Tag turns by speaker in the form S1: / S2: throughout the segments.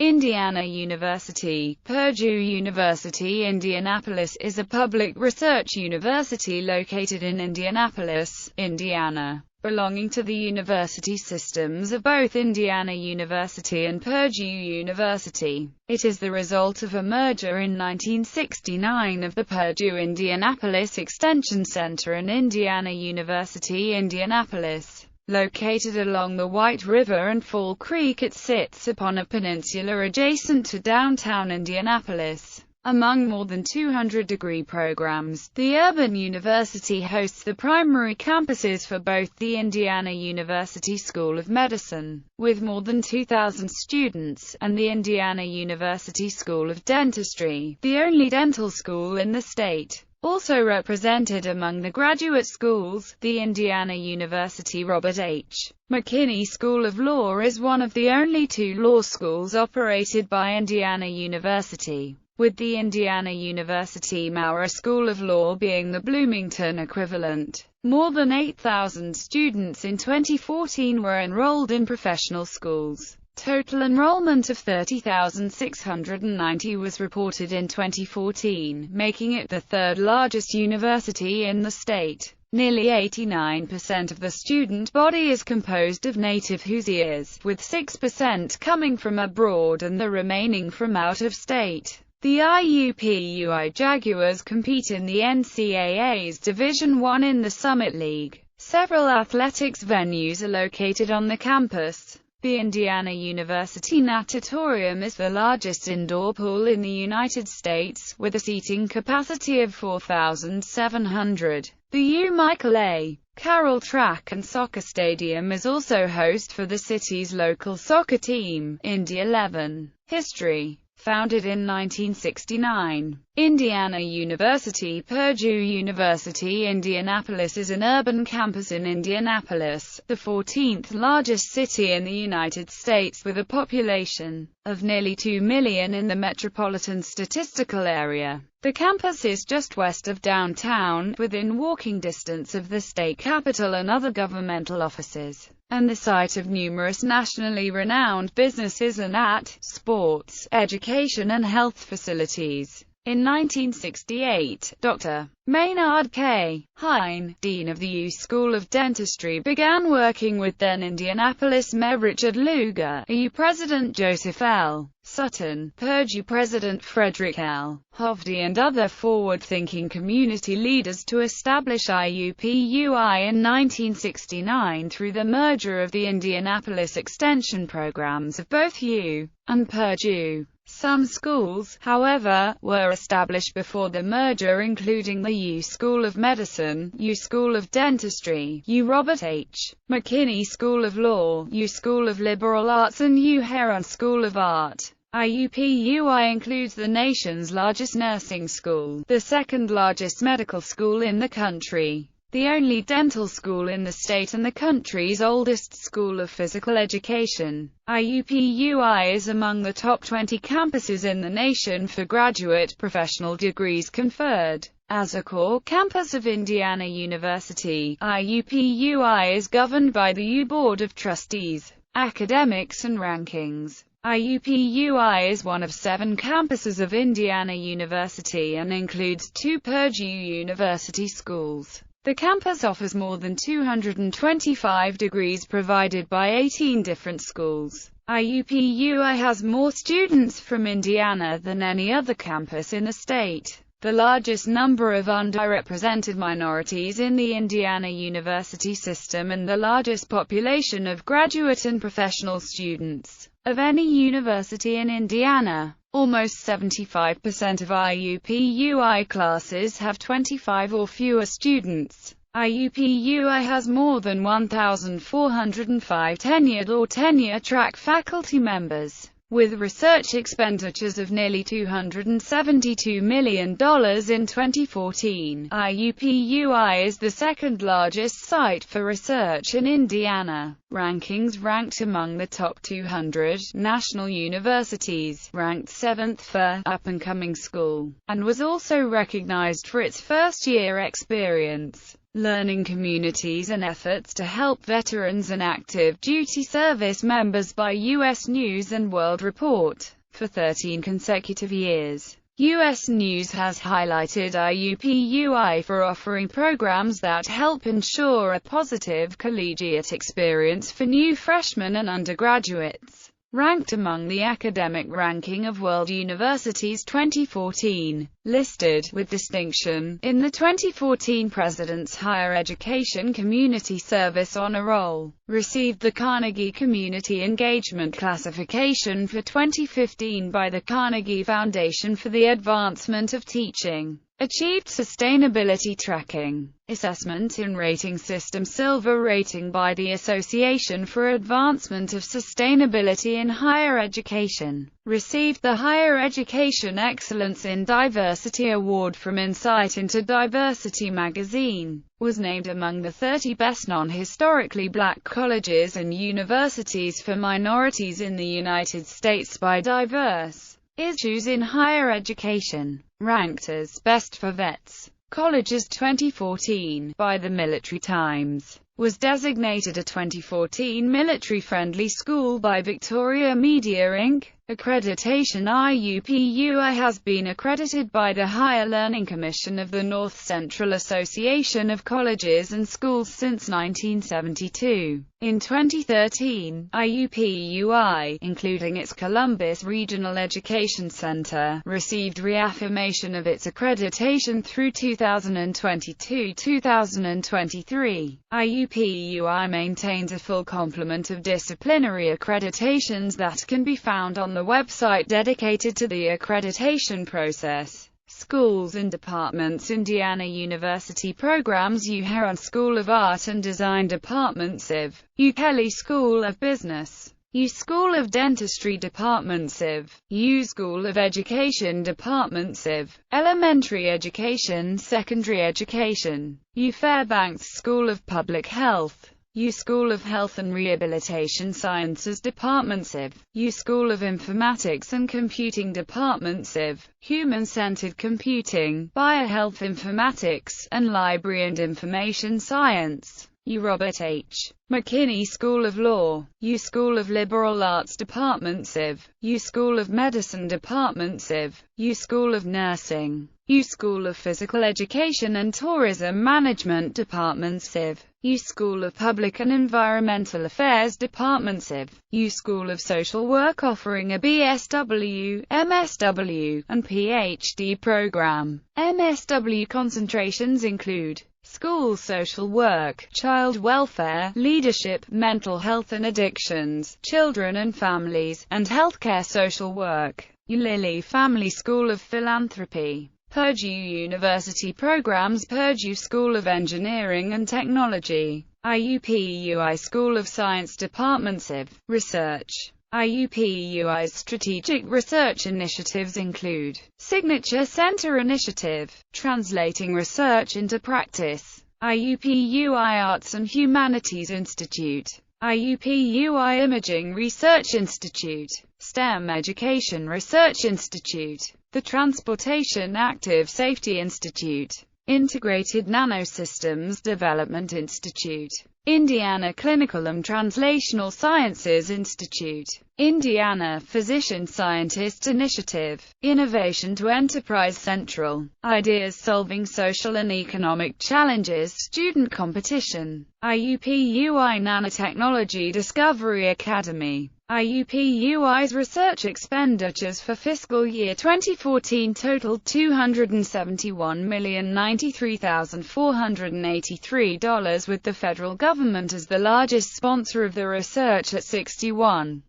S1: Indiana University. Purdue University Indianapolis is a public research university located in Indianapolis, Indiana, belonging to the university systems of both Indiana University and Purdue University. It is the result of a merger in 1969 of the Purdue Indianapolis Extension Center and Indiana University Indianapolis. Located along the White River and Fall Creek, it sits upon a peninsula adjacent to downtown Indianapolis. Among more than 200 degree programs, the urban university hosts the primary campuses for both the Indiana University School of Medicine, with more than 2,000 students, and the Indiana University School of Dentistry, the only dental school in the state. Also represented among the graduate schools, the Indiana University Robert H. McKinney School of Law is one of the only two law schools operated by Indiana University, with the Indiana University Maurer School of Law being the Bloomington equivalent. More than 8,000 students in 2014 were enrolled in professional schools. Total enrollment of 30,690 was reported in 2014, making it the third largest university in the state. Nearly 89% of the student body is composed of native Hoosiers, with 6% coming from abroad and the remaining from out of state. The IUPUI Jaguars compete in the NCAA's Division I in the Summit League. Several athletics venues are located on the campus. The Indiana University Natatorium is the largest indoor pool in the United States, with a seating capacity of 4,700. The U. Michael A. Carroll Track and Soccer Stadium is also host for the city's local soccer team, Indy 11. History. Founded in 1969. Indiana University. Purdue University Indianapolis is an urban campus in Indianapolis, the 14th largest city in the United States with a population of nearly 2 million in the metropolitan statistical area. The campus is just west of downtown, within walking distance of the state capitol and other governmental offices, and the site of numerous nationally renowned businesses and sports, education and health facilities. In 1968, Dr. Maynard K. Hine, dean of the U School of Dentistry, began working with then Indianapolis Mayor Richard Lugar, U President Joseph L. Sutton, Purdue President Frederick L. Hovde and other forward-thinking community leaders to establish IUPUI in 1969 through the merger of the Indianapolis extension programs of both U and Purdue. Some schools, however, were established before the merger, including the U School of Medicine, U School of Dentistry, U Robert H. McKinney School of Law, U School of Liberal Arts and U Heron School of Art. IUPUI includes the nation's largest nursing school, the second largest medical school in the country, the only dental school in the state and the country's oldest school of physical education. IUPUI is among the top 20 campuses in the nation for graduate professional degrees conferred. As a core campus of Indiana University, IUPUI is governed by the U Board of Trustees, Academics and Rankings. IUPUI is one of 7 campuses of Indiana University and includes 2 Purdue University schools. The campus offers more than 225 degrees provided by 18 different schools. IUPUI has more students from Indiana than any other campus in the state. The largest number of underrepresented minorities in the Indiana University system and the largest population of graduate and professional students of any university in Indiana. Almost 75% of IUPUI classes have 25 or fewer students. IUPUI has more than 1,405 tenured or tenure-track faculty members, with research expenditures of nearly $272 million in 2014. IUPUI is the second largest site for research in Indiana. Rankings ranked among the top 200 national universities, ranked 7th for up-and-coming school, and was also recognized for its first-year experience. learning communities and efforts to help veterans and active duty service members by U.S. News & World Report. For 13 consecutive years, U.S. News has highlighted IUPUI for offering programs that help ensure a positive collegiate experience for new freshmen and undergraduates. Ranked among the academic ranking of World Universities 2014, listed with distinction in the 2014 President's Higher Education Community Service Honor Roll, received the Carnegie Community Engagement Classification for 2015 by the Carnegie Foundation for the Advancement of Teaching. Achieved Sustainability Tracking, Assessment and Rating System Silver Rating by the Association for Advancement of Sustainability in Higher Education. Received the Higher Education Excellence in Diversity Award from Insight into Diversity magazine. Was named among the 30 best non-historically black colleges and universities for minorities in the United States by Diverse Issues in Higher Education. Ranked as Best for Vets Colleges 2014 by the Military Times. Was designated a 2014 military-friendly school by Victoria Media Inc. Accreditation. IUPUI has been accredited by the Higher Learning Commission of the North Central Association of Colleges and Schools since 1972. In 2013, IUPUI, including its Columbus Regional Education Center, received reaffirmation of its accreditation through 2022-2023. IUPUI maintains a full complement of disciplinary accreditations that can be found on the website dedicated to the accreditation process. Schools and departments: Indiana University Programs, U Heron School of Art and Design Department Civ, U Kelly School of Business, U School of Dentistry Department Civ, U School of Education Department Civ, Elementary Education, Secondary Education, U Fairbanks School of Public Health, U School of Health and Rehabilitation Sciences Department Civ, U School of Informatics and Computing Department Civ, Human-Centered Computing, Biohealth Informatics, and Library and Information Science, U Robert H. McKinney School of Law, U School of Liberal Arts Department Civ, U School of Medicine Department Civ, U School of Nursing, U School of Physical Education and Tourism Management Department Civ, U School of Public and Environmental Affairs Department Civ, U School of Social Work offering a BSW, MSW, and PhD program. MSW concentrations include school social work, child welfare, leadership, mental health and addictions, children and families, and healthcare social work. Lilly Family School of Philanthropy. Purdue University Programs: Purdue School of Engineering and Technology, IUPUI School of Science Department Civ. Research. IUPUI's strategic research initiatives include Signature Center Initiative, translating research into practice, IUPUI Arts and Humanities Institute, IUPUI Imaging Research Institute, STEM Education Research Institute, the Transportation Active Safety Institute, Integrated Nanosystems Development Institute, Indiana Clinical and Translational Sciences Institute, Indiana Physician Scientist Initiative, Innovation to Enterprise Central, Ideas Solving Social and Economic Challenges Student Competition, IUPUI Nanotechnology Discovery Academy. IUPUI's research expenditures for fiscal year 2014 totaled $271,093,483, with the federal government as the largest sponsor of the research at 61%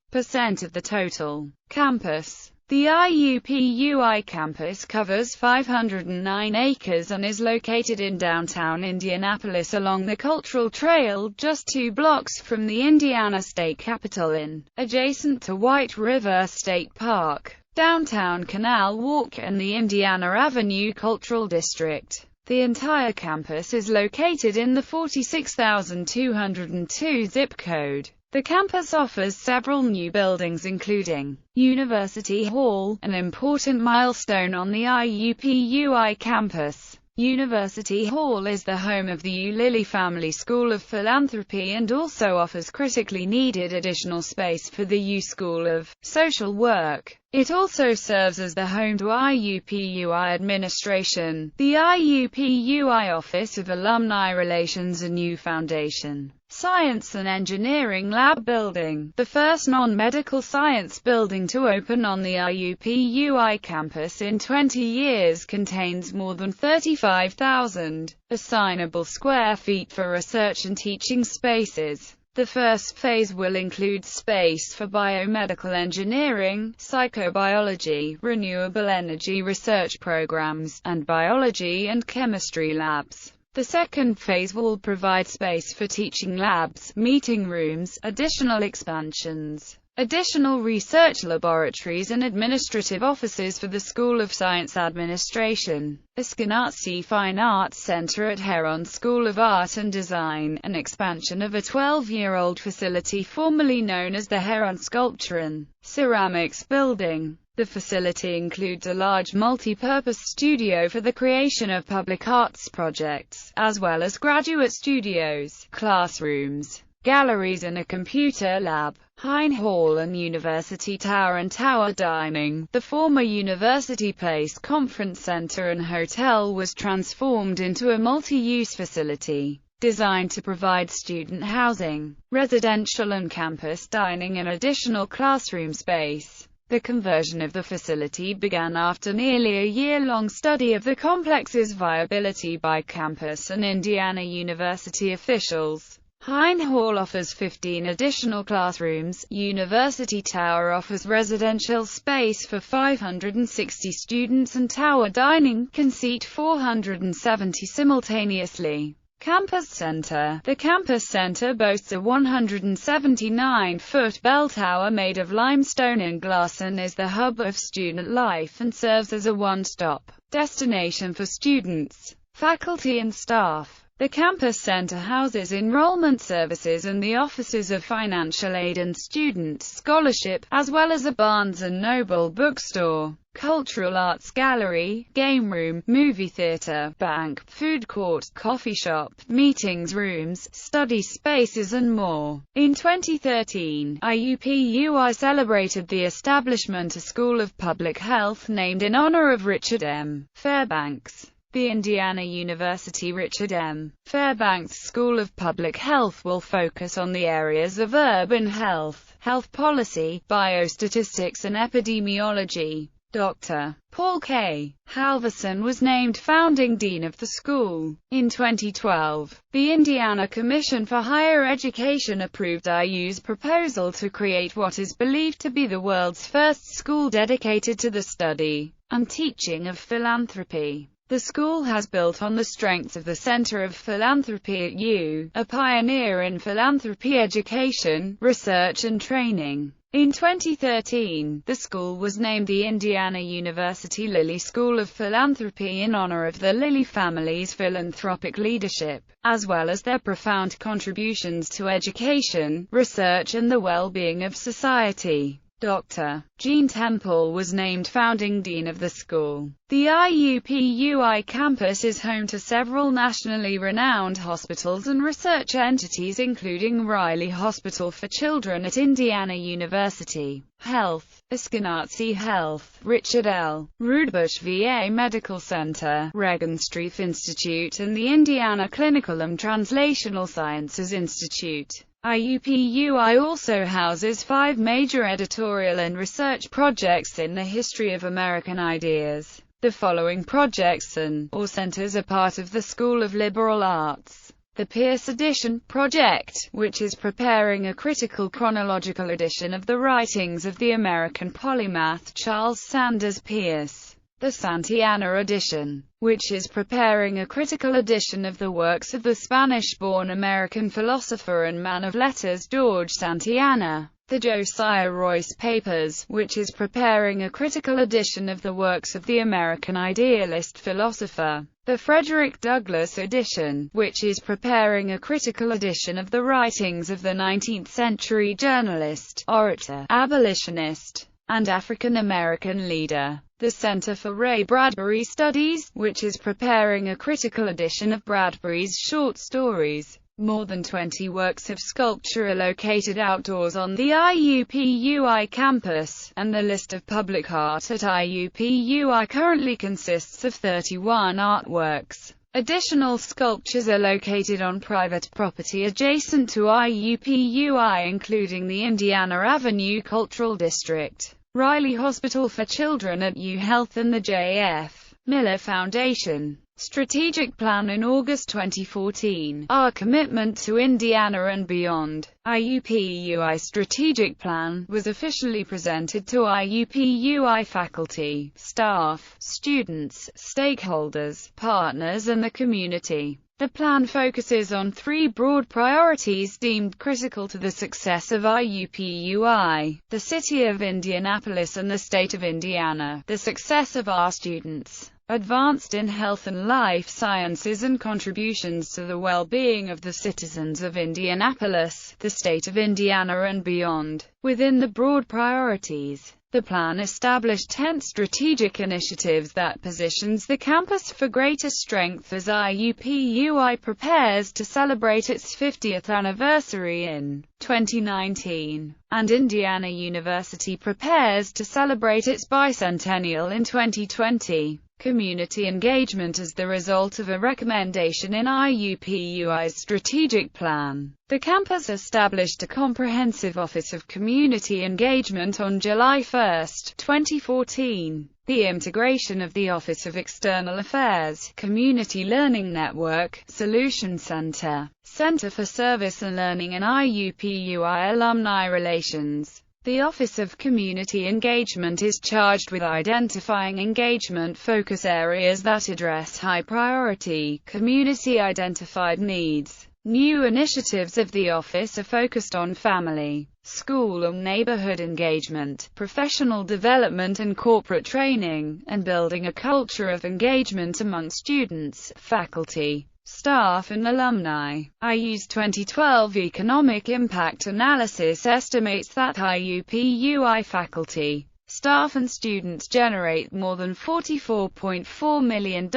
S1: of the total. Campus. The IUPUI campus covers 509 acres and is located in downtown Indianapolis along the Cultural Trail, just 2 blocks from the Indiana State Capitol adjacent to White River State Park, downtown Canal Walk and the Indiana Avenue Cultural District. The entire campus is located in the 46,202 zip code. The campus offers several new buildings including University Hall, an important milestone on the IUPUI campus, University Hall is the home of the U Lilly Family School of Philanthropy and also offers critically needed additional space for the U School of Social Work. It also serves as the home to IUPUI administration, the IUPUI Office of Alumni Relations and U Foundation Science and Engineering Lab Building, the first non-medical science building to open on the IUPUI campus in 20 years, contains more than 35,000 assignable square feet for research and teaching spaces. The first phase will include space for biomedical engineering, psychobiology, renewable energy research programs, and biology and chemistry labs. The second phase will provide space for teaching labs, meeting rooms, additional expansions, additional research laboratories and administrative offices for the School of Science Administration, Eskenazi Fine Arts Center at Heron School of Art and Design, an expansion of a 12-year-old facility formerly known as the Heron Sculpture and Ceramics Building. The facility includes a large multi-purpose studio for the creation of public arts projects, as well as graduate studios, classrooms, galleries and a computer lab. Hine Hall and University Tower and Tower Dining, the former University Place Conference Center and Hotel, was transformed into a multi-use facility designed to provide student housing, residential and campus dining and additional classroom space. The conversion of the facility began after nearly a year-long study of the complex's viability by campus and Indiana University officials. Hine Hall offers 15 additional classrooms. University Tower offers residential space for 560 students and Tower Dining can seat 470 simultaneously. Campus Center. The Campus Center boasts a 179-foot bell tower made of limestone and glass and is the hub of student life and serves as a one-stop destination for students, faculty and staff. The Campus Center houses enrollment services and the offices of financial aid and student scholarship, as well as a Barnes & Noble bookstore, cultural arts gallery, game room, movie theater, bank, food court, coffee shop, meetings rooms, study spaces and more. In 2013, IUPUI celebrated the establishment of a School of Public Health named in honor of Richard M. Fairbanks. The Indiana University Richard M. Fairbanks School of Public Health will focus on the areas of urban health, health policy, biostatistics and epidemiology. Dr. Paul K. Halverson was named founding dean of the school. In 2012, the Indiana Commission for Higher Education approved IU's proposal to create what is believed to be the world's first school dedicated to the study and teaching of philanthropy. The school has built on the strengths of the Center of Philanthropy at U, a pioneer in philanthropy education, research and training. In 2013, the school was named the Indiana University Lilly School of Philanthropy in honor of the Lilly family's philanthropic leadership, as well as their profound contributions to education, research and the well-being of society. Dr. Gene Temple was named founding dean of the school. The IUPUI campus is home to several nationally renowned hospitals and research entities including Riley Hospital for Children at Indiana University Health, Eskenazi Health, Richard L. Rudebush VA Medical Center, Regenstrief Institute and the Indiana Clinical and Translational Sciences Institute. IUPUI also houses 5 major editorial and research projects in the history of American ideas. The following projects or centers are part of the School of Liberal Arts. The Pierce Edition Project, which is preparing a critical chronological edition of the writings of the American polymath Charles Sanders Peirce. The Santayana Edition, which is preparing a critical edition of the works of the Spanish-born American philosopher and man of letters George Santayana. The Josiah Royce Papers, which is preparing a critical edition of the works of the American idealist philosopher. The Frederick Douglass Edition, which is preparing a critical edition of the writings of the 19th-century journalist, orator, abolitionist, and African American leader. The Center for Ray Bradbury Studies, which is preparing a critical edition of Bradbury's short stories. More than 20 works of sculpture are located outdoors on the IUPUI campus, and the list of public art at IUPUI currently consists of 31 artworks. Additional sculptures are located on private property adjacent to IUPUI, including the Indiana Avenue Cultural District, Riley Hospital for Children at UHealth, and the J.F. Miller Foundation. Strategic Plan. In August 2014, Our Commitment to Indiana and Beyond, IUPUI Strategic Plan, was officially presented to IUPUI faculty, staff, students, stakeholders, partners and the community. The plan focuses on 3 broad priorities deemed critical to the success of IUPUI, the city of Indianapolis and the state of Indiana, the success of our students, advanced in health and life sciences, and contributions to the well-being of the citizens of Indianapolis, the state of Indiana and beyond. Within the broad priorities, the plan established 10 strategic initiatives that positions the campus for greater strength as IUPUI prepares to celebrate its 50th anniversary in 2019, and Indiana University prepares to celebrate its bicentennial in 2020. Community engagement as the result of a recommendation in IUPUI's strategic plan. The campus established a comprehensive Office of Community Engagement on July 1, 2014. The integration of the Office of External Affairs, Community Learning Network, Solution Center, Center for Service and Learning, and IUPUI Alumni Relations. The Office of Community Engagement is charged with identifying engagement focus areas that address high-priority, community-identified needs. New initiatives of the office are focused on family, school and neighborhood engagement, professional development and corporate training, and building a culture of engagement among students, faculty, staff and alumni. IU's 2012 Economic Impact Analysis estimates that IUPUI faculty, staff and students generate more than $44.4 million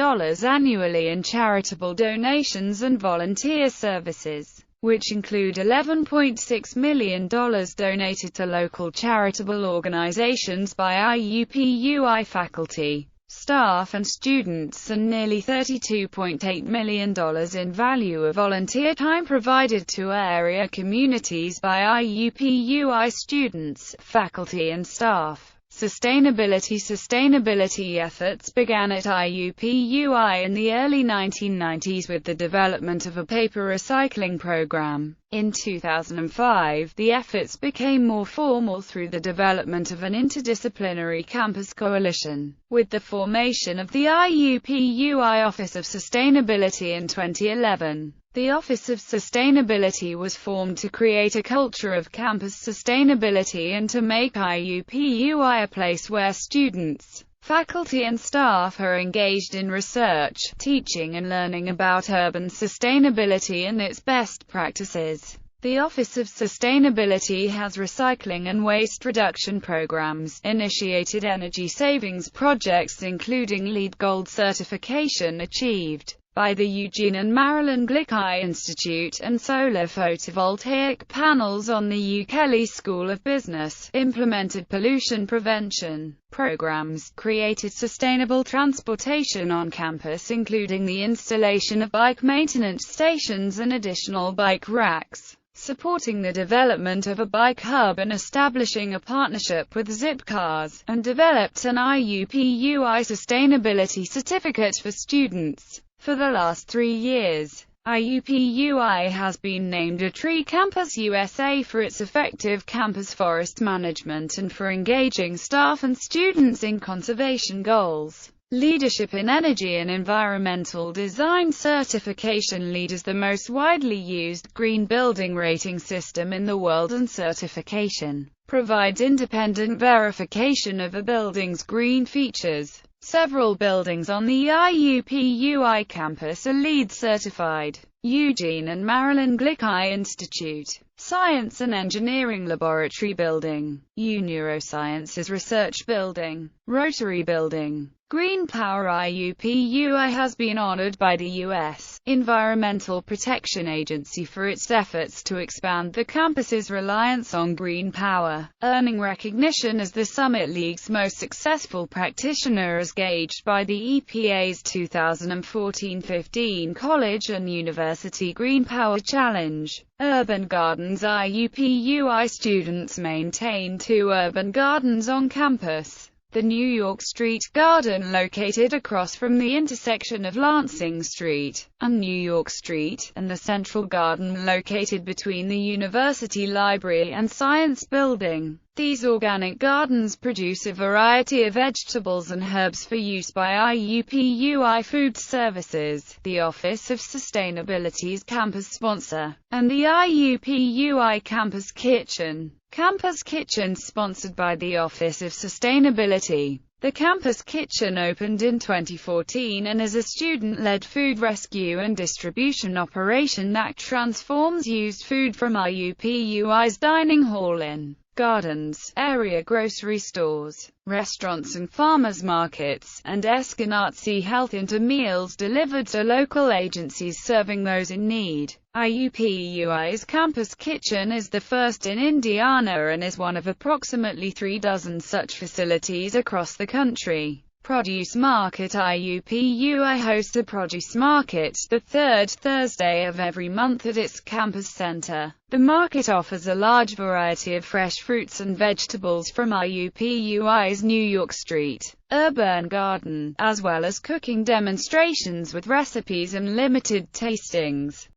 S1: annually in charitable donations and volunteer services, which include $11.6 million donated to local charitable organizations by IUPUI faculty, staff and students, and nearly $32.8 million in value of volunteer time provided to area communities by IUPUI students, faculty and staff. Sustainability efforts began at IUPUI in the early 1990s with the development of a paper recycling program. In 2005, the efforts became more formal through the development of an interdisciplinary campus coalition. With the formation of the IUPUI Office of Sustainability in 2011, the Office of Sustainability was formed to create a culture of campus sustainability and to make IUPUI a place where students, faculty and staff are engaged in research, teaching and learning about urban sustainability and its best practices. The Office of Sustainability has recycling and waste reduction programs, initiated energy savings projects including LEED Gold certification achieved by the Eugene and Marilyn Glick Institute, and solar photovoltaic panels on the U. Kelly School of Business, implemented pollution prevention programs, created sustainable transportation on campus including the installation of bike maintenance stations and additional bike racks, supporting the development of a bike hub and establishing a partnership with Zipcars, and developed an IUPUI Sustainability Certificate for students. For the last 3 years, IUPUI has been named a Tree Campus USA for its effective campus forest management and for engaging staff and students in conservation goals. Leadership in Energy and Environmental Design certification. LEED is the most widely used green building rating system in the world, and certification provides independent verification of a building's green features. Several buildings on the IUPUI campus are LEED certified. Eugene and Marilyn Glick Eye Institute, Science and Engineering Laboratory Building, U Neurosciences Research Building, Rotary Building. Green Power IUPUI has been honored by the U.S. Environmental Protection Agency for its efforts to expand the campus's reliance on green power, earning recognition as the Summit League's most successful practitioner as gauged by the EPA's 2014-15 College and University Green Power Challenge. Urban Gardens IUPUI students maintain 2 urban gardens on campus. The New York Street Garden, located across from the intersection of Lansing Street and New York Street, and the Central Garden, located between the University Library and Science Building. These organic gardens produce a variety of vegetables and herbs for use by IUPUI Food Services, the Office of Sustainability's campus sponsor, and the IUPUI Campus Kitchen. Campus Kitchen, sponsored by the Office of Sustainability. The Campus Kitchen opened in 2014 and is a student-led food rescue and distribution operation that transforms used food from IUPUI's dining hall in gardens, area grocery stores, restaurants and farmers markets, and Eskenazi Health into meals delivered to local agencies serving those in need. IUPUI's Campus Kitchen is the first in Indiana and is one of approximately 3 dozen such facilities across the country. Produce Market IUPUI hosts a produce market, the third Thursday of every month at its campus center. The market offers a large variety of fresh fruits and vegetables from IUPUI's New York Street Urban Garden, as well as cooking demonstrations with recipes and limited tastings.